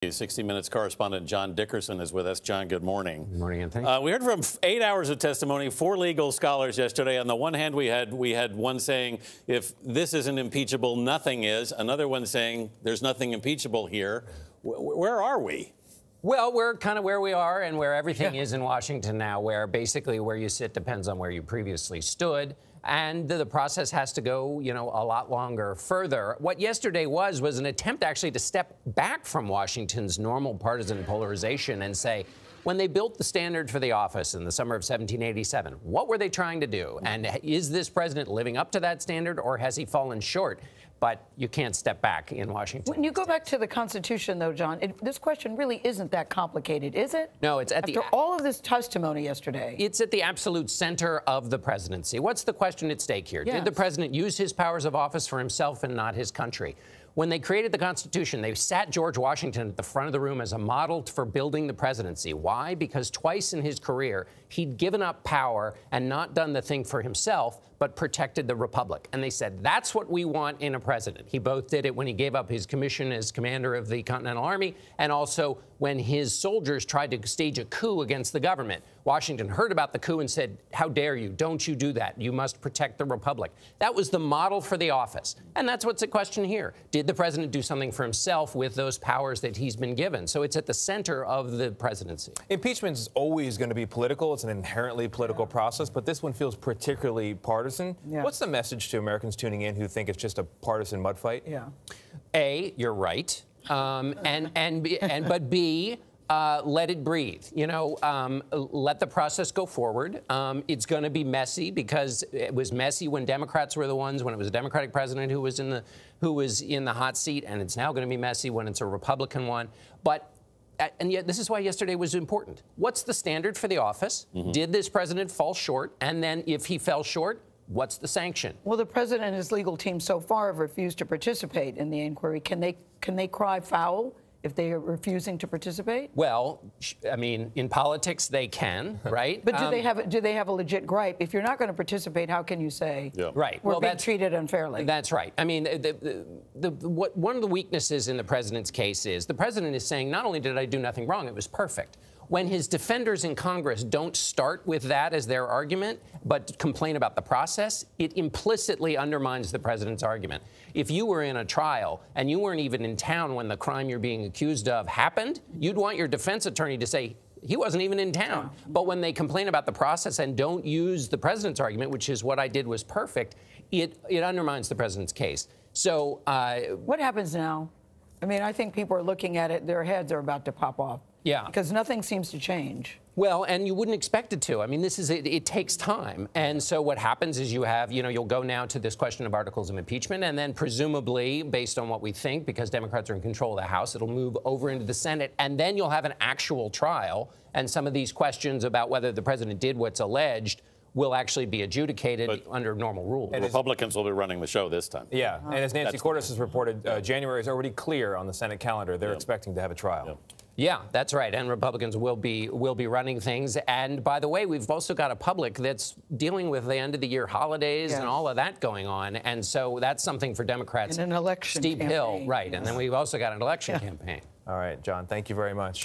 60 Minutes correspondent John Dickerson is with us. John, good morning. Good morning, and thank you. We heard from 8 hours of testimony, 4 legal scholars yesterday. On the one hand, we had one saying, if this isn't impeachable, nothing is. Another one saying, there's nothing impeachable here. Where are we? Well, we're kind of where we are and where everything is in Washington now, where basically where you sit depends on where you previously stood. And the process has to go, a lot longer further. What yesterday was an attempt actually to step back from Washington's normal partisan polarization and say, when they built the standard for the office in the summer of 1787, what were they trying to do? And is this president living up to that standard, or has he fallen short? But you can't step back in Washington. When you go back to the Constitution, though, John, this question really isn't that complicated, is it? No, it's after all of this testimony yesterday. It's at the absolute center of the presidency. What's the question at stake here? Yes. Did the president use his powers of office for himself and not his country? When they created the Constitution, they sat George Washington at the front of the room as a model for building the presidency. Why? Because twice in his career, he'd given up power and not done the thing for himself, but protected the republic. And they said, that's what we want in a president. He both did it when he gave up his commission as commander of the Continental Army, and also when his soldiers tried to stage a coup against the government. Washington heard about the coup and said, how dare you? Don't you do that. You must protect the republic. That was the model for the office. And that's what's at question here. Did the president do something for himself with those powers that he's been given? So it's at the center of the presidency. Impeachment is always going to be political. It's an inherently political process, but this one feels particularly partisan. Yeah. What's the message to Americans tuning in who think it's just a partisan mud fight? Yeah. A, you're right. But B, let it breathe. Let the process go forward. It's going to be messy because it was messy when Democrats were the ones, when it was a Democratic president who was in the hot seat, and it's now going to be messy when it's a Republican one. And yet, this is why yesterday was important. What's the standard for the office? Mm-hmm. Did this president fall short? And then, if he fell short, what's the sanction? Well, the president and his legal team so far have refused to participate in the inquiry. Can they cry foul if they are refusing to participate? Well, I mean, in politics they can, right? But do they have a legit gripe? If you're not going to participate, how can you say right? We're being treated unfairly? That's right. I mean, one of the weaknesses in the president's case is the president is saying, not only did I do nothing wrong, it was perfect. When his defenders in Congress don't start with that as their argument, but complain about the process, it implicitly undermines the president's argument. If you were in a trial and you weren't even in town when the crime you're being accused of happened, you'd want your defense attorney to say, he wasn't even in town. But when they complain about the process and don't use the president's argument, which is what I did was perfect, it undermines the president's case. So what happens now? I mean, I think people are looking at it, their heads are about to pop off. Yeah. Because nothing seems to change. Well, and you wouldn't expect it to. I mean, it takes time. And so what happens is you'll go now to this question of articles of impeachment, and then presumably, based on what we think, because Democrats are in control of the House, it'll move over into the Senate, and then you'll have an actual trial, and some of these questions about whether the president did what's alleged will actually be adjudicated under normal rules. And Republicans will be running the show this time. Yeah, and as Nancy Cordes has reported, January is already clear on the Senate calendar. They're expecting to have a trial. Yep. Yeah, that's right. And Republicans will be running things. And by the way, we've also got a public that's dealing with the end of the year holidays and all of that going on. And so that's something for Democrats. And an election steep campaign. Hill, right. And then we've also got an election campaign. All right, John, thank you very much.